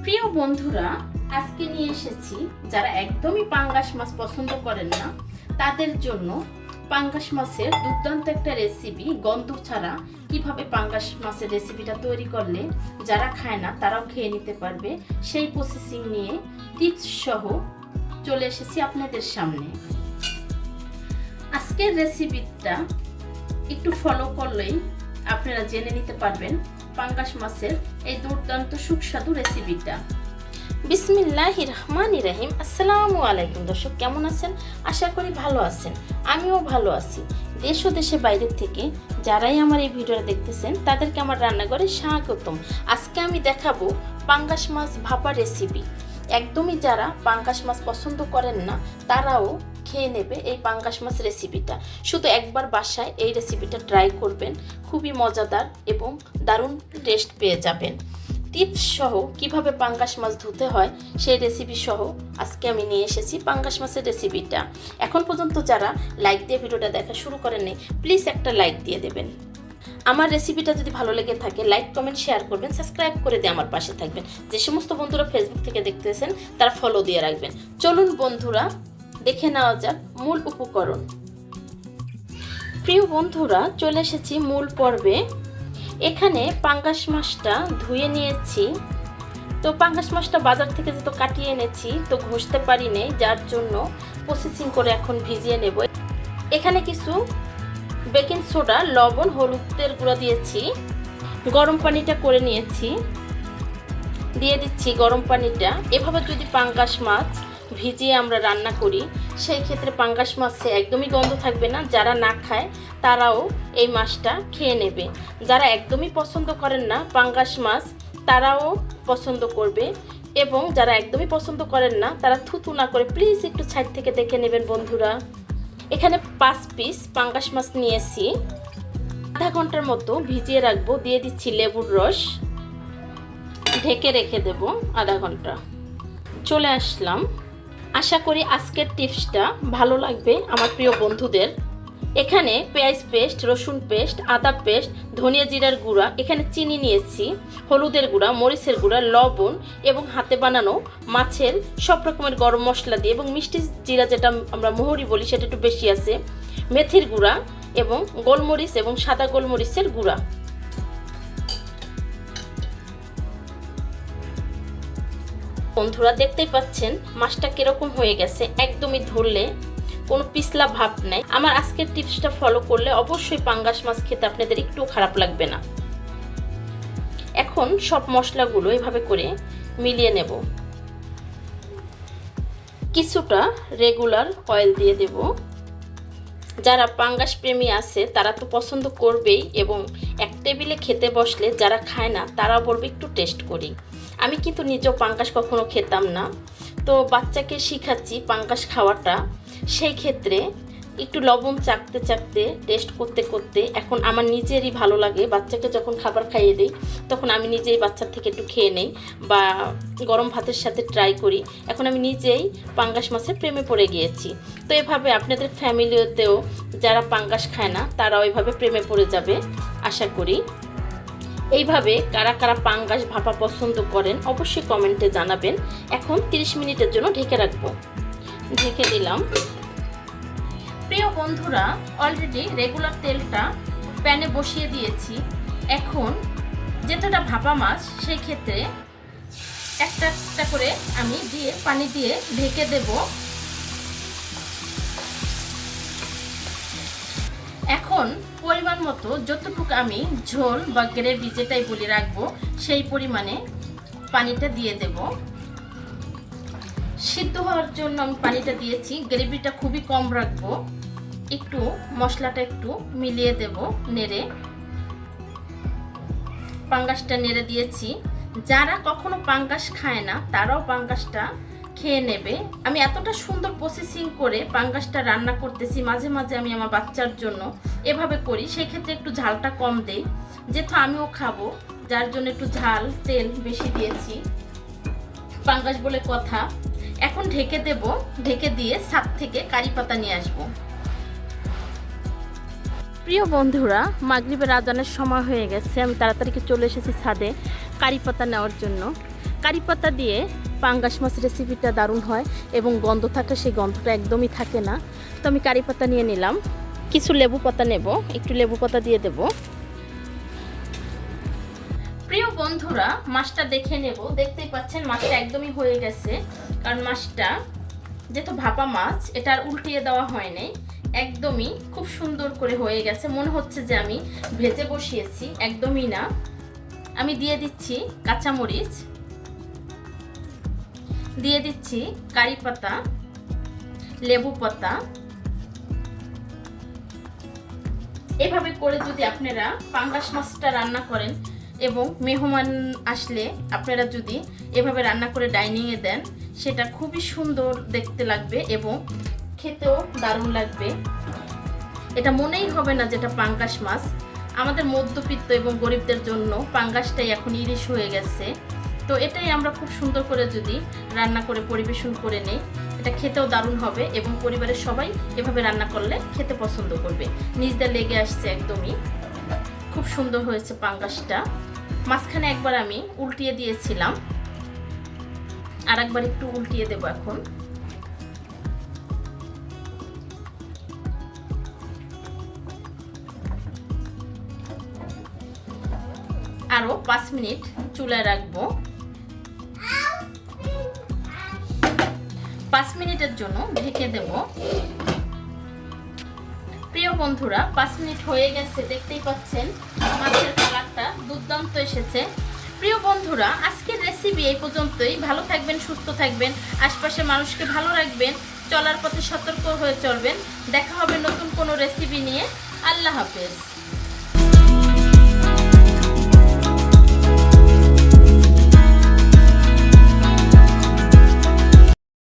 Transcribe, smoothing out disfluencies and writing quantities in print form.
প্রিয় বন্ধুরা, আজকে নিয়ে এসেছি যারা একদমই পাঙ্গাস মাছ পছন্দ করেন না তাদের জন্য পাঙ্গাস মাছের দুর্দান্ত একটা রেসিপি। গন্ধ ছাড়া কিভাবে পাঙ্গাস মাছের রেসিপিটা তৈরি করলে যারা খায় না তারাও খেয়ে নিতে পারবে, সেই প্রসেসিং নিয়ে টিপস সহ চলে এসেছি আপনাদের সামনে। আজকের রেসিপিটা একটু ফলো করলেই আপনারা জেনে নিতে পারবেন পাঙ্গাস মাছের এই দুর্দান্ত সুস্বাদু রেসিপিটা। বিসমিল্লাহির রহমানির রহিম। আসসালামু আলাইকুম দর্শক, কেমন আছেন? আশা করি ভালো আছেন, আমিও ভালো আছি। দেশ ও দেশের বাইরে থেকে যারাই আমার এই ভিডিওটা দেখতেছেন তাদেরকে আমার রান্নাঘরে স্বাগতম। আজকে আমি দেখাবো পাঙ্গাস মাছ ভাপা রেসিপি। একদমই যারা পাঙ্গাস মাছ পছন্দ করেন না তারাও খেয়ে নেবে এই পাঙ্গাস মাছ রেসিপিটা। শুধু একবার বাসায় এই রেসিপিটা ট্রাই করবেন, খুবই মজাদার এবং দারুণ টেস্ট পেয়ে যাবেন। টিপস সহ কিভাবে পাঙ্গাস মাছ ধুতে হয় সেই রেসিপি সহ আজকে আমি নিয়ে এসেছি পাঙ্গাস মাছের রেসিপিটা। এখন পর্যন্ত যারা লাইক দিয়ে ভিডিওটা দেখা শুরু করেননি, প্লিজ একটা লাইক দিয়ে দেবেন। আমার রেসিপিটা যদি ভালো লেগে থাকে লাইক কমেন্ট শেয়ার করবেন, সাবস্ক্রাইব করে দিয়ে আমার পাশে থাকবেন। যে সমস্ত বন্ধুরা ফেসবুক থেকে দেখতেছেন তারা ফলো দিয়ে রাখবেন। চলুন বন্ধুরা, দেখে নেওয়া যাক মূল উপকরণ। প্রিয় বন্ধুরা, চলে এসেছি মূল পর্বে। এখানে পাঙ্গাস মাছটা ধুয়ে নিয়েছি। তো পাঙ্গাস মাছটা বাজার থেকে যেহেতু কাটিয়ে এনেছি তো ঘষতে পারি নেই, যার জন্য প্রসেসিং করে এখন ভিজিয়ে নেব। এখানে কিছু বেকিং সোডা, লবণ, হলুদের গুঁড়া দিয়েছি। গরম পানিটা করে নিয়েছি, দিয়ে দিচ্ছি গরম পানিটা। এভাবে যদি পাঙ্গাস মাছ ভিজিয়ে আমরা রান্না করি সেই ক্ষেত্রে পাঙ্গাস মাছে একদমই গন্ধ থাকবে না। যারা না খায় তারাও এই মাছটা খেয়ে নেবে। যারা একদমই পছন্দ করেন না পাঙ্গাস মাছ তারাও পছন্দ করবে, এবং যারা একদমই পছন্দ করেন না তারা থুতু না করে প্লিজ একটু সাইড থেকে দেখে নেবেন বন্ধুরা। এখানে 5 পিস পাঙ্গাস মাছ নিয়েছি, আধা ঘন্টার মতো ভিজিয়ে রাখবো। দিয়ে দিচ্ছি লেবুর রস, ঢেকে রেখে দেব আধা ঘন্টা। চলে আসলাম। আশা করি আজকের টিপসটা ভালো লাগবে আমার প্রিয় বন্ধুদের। এখানে পেঁয়াজ পেস্ট, রসুন পেস্ট, আদা পেস্ট, ধনিয়া জিরার গুঁড়া, এখানে চিনি নিয়েছি, হলুদের গুঁড়া, মরিচের গুঁড়া, লবণ এবং হাতে বানানো মাছের সব রকমের গরম মশলা দিয়ে, এবং মিষ্টি জিরা যেটা আমরা মোহরি বলি সেটা একটু বেশি আছে, মেথির গুঁড়া এবং গোলমরিচ এবং সাদা গোলমরিচের গুঁড়া। বন্ধুরা দেখতেই পাচ্ছেন মাছটা কিরকম হয়ে গেছে, একদমই ধরলে কোনো পিছলা ভাব নেই। আমার আজকের টিপসটা ফলো করলে অবশ্যই পাঙ্গাস মাছ খেতে আপনাদের একটু খারাপ লাগবে না। এখন সব মশলাগুলো এভাবে করে মিলিয়ে নেব। কিছুটা রেগুলার অয়েল দিয়ে দেব। যারা পাঙ্গাস প্রেমী আছে তারা তো পছন্দ করবেই, এবং এক টেবিলে খেতে বসলে যারা খায় না তারা বলবে একটু টেস্ট করি। আমি কিন্তু নিজেও পাঙ্গাস কখনো খেতাম না, তো বাচ্চাকে শিখাচ্ছি পাঙ্গাস খাওয়াটা। সেই ক্ষেত্রে একটু লবণ চাখতে চাখতে টেস্ট করতে করতে এখন আমার নিজেরই ভালো লাগে। বাচ্চাকে যখন খাবার খাইয়ে দিই তখন আমি নিজেই বাচ্চার থেকে একটু খেয়ে নেই বা গরম ভাতের সাথে ট্রাই করি। এখন আমি নিজেই পাঙ্গাস মাছের প্রেমে পড়ে গিয়েছি। তো এভাবে আপনাদের ফ্যামিলিতেও যারা পাঙ্গাস খায় না তারাও এভাবে প্রেমে পড়ে যাবে আশা করি। এইভাবে কারা কারা পাঙ্গাস ভাপা পছন্দ করেন অবশ্যই কমেন্টে জানাবেন। এখন 30 মিনিটের জন্য ঢেকে রাখবো। ঢেকে দিলাম। প্রিয় বন্ধুরা, অলরেডি রেগুলার তেলটা প্যানে বসিয়ে দিয়েছি। এখন যেটা ভাপা মাছ সেই ক্ষেত্রে একটা একটা করে আমি পানি দিয়ে ঢেকে দেব। এখন পরিমাণ মতো যতটুকু আমি ঝোল বা গ্রেভি যেটাই বলি রাখবো সেই পরিমাণে পানিটা দিয়ে দেব। সিদ্ধ হওয়ার জন্য আমি পানিটা দিয়েছি, গ্রেভিটা খুবই কম রাখবো। একটু মশলাটা একটু মিলিয়ে দেব নেড়ে। পাঙ্গাসটা নেড়ে দিয়েছি। যারা কখনো পাঙ্গাস খায় না তারাও পাঙ্গাসটা খেয়ে নেবে। আমি এতটা সুন্দর প্রসেসিং করে পাঙ্গাসটা রান্না করতেছি, মাঝে মাঝে আমি আমার বাচ্চার জন্য এভাবে করি। সেই ক্ষেত্রে একটু ঝালটা কম দেই, যেহেতু আমিও খাবো, যার জন্য একটু ঝাল তেল বেশি দিয়েছি। পাঙ্গাস বলে কথা। এখন ঢেকে দেব। ঢেকে দিয়ে ছাদ থেকে কারি পাতা নিয়ে আসবো। প্রিয় বন্ধুরা, মাগরিবের আজানের সময় হয়ে গেছে। আমি তাড়াতাড়ি চলে এসেছি ছাদে কারি পাতা নেওয়ার জন্য। কারি পাতা দিয়ে পাঙ্গাস মাছ রেসিপিটা দারুণ হয় এবং গন্ধ থাকলে সেই গন্ধটা একদমই থাকে না। তো আমি কারি পাতা নিয়ে নিলাম, কিছু লেবু পাতা নেব, একটু লেবু পাতা দিয়ে দেব। প্রিয় বন্ধুরা, মাছটা দেখে নেব। দেখতেই পাচ্ছেন মাছটা একদমই হয়ে গেছে, কারণ মাছটা যেহেতু ভাপা মাছ, এটা আর উল্টিয়ে দেওয়া হয়নি, একদমই খুব সুন্দর করে হয়ে গেছে। মনে হচ্ছে যে আমি ভেজে বসিয়েছি, একদমই না। আমি দিয়ে দিচ্ছি কাঁচামরিচ, দিয়ে দিচ্ছি কারি পাতা, লেবু পাতা। এভাবে করে যদি আপনারা পাঙ্গাস মাছটা রান্না করেন এবং মেহমান আসলে আপনারা যদি এভাবে রান্না করে ডাইনিংয়ে দেন, সেটা খুবই সুন্দর দেখতে লাগবে এবং খেতেও দারুণ লাগবে। এটা মনেই হবে না যেটা পাঙ্গাস মাছ। আমাদের মধ্যবিত্ত এবং গরিবদের জন্য পাঙ্গাসটাই এখন ইলিশ হয়ে গেছে। তো এটাই আমরা খুব সুন্দর করে যদি রান্না করে পরিবেশন করে নেই, এটা খেতেও দারুণ হবে এবং পরিবারের সবাই এভাবে রান্না করলে খেতে পছন্দ করবে। নিজটা লেগে আসছে, একদমই খুব সুন্দর হয়েছে পাঙ্গাসটা। মাঝখানে একবার আমি উল্টিয়ে দিয়েছিলাম, আর একবার একটু উল্টিয়ে দেব এখন। আরো 5 মিনিট চুলায় রাখবো। 5 মিনিটের জন্য ঢেকে দেব। প্রিয় বন্ধুরা, 5 মিনিট হয়ে গেছে, দেখতেই পাচ্ছেন মাছের কালারটা দুর্দান্ত এসেছে। প্রিয় বন্ধুরা, আজকের রেসিপি এই পর্যন্তই। ভালো থাকবেন, সুস্থ থাকবেন, আশপাশের মানুষকে ভালো রাখবেন, চলার পথে সতর্ক হয়ে চলবেন। দেখা হবে নতুন কোনো রেসিপি নিয়ে। আল্লাহ হাফেজ।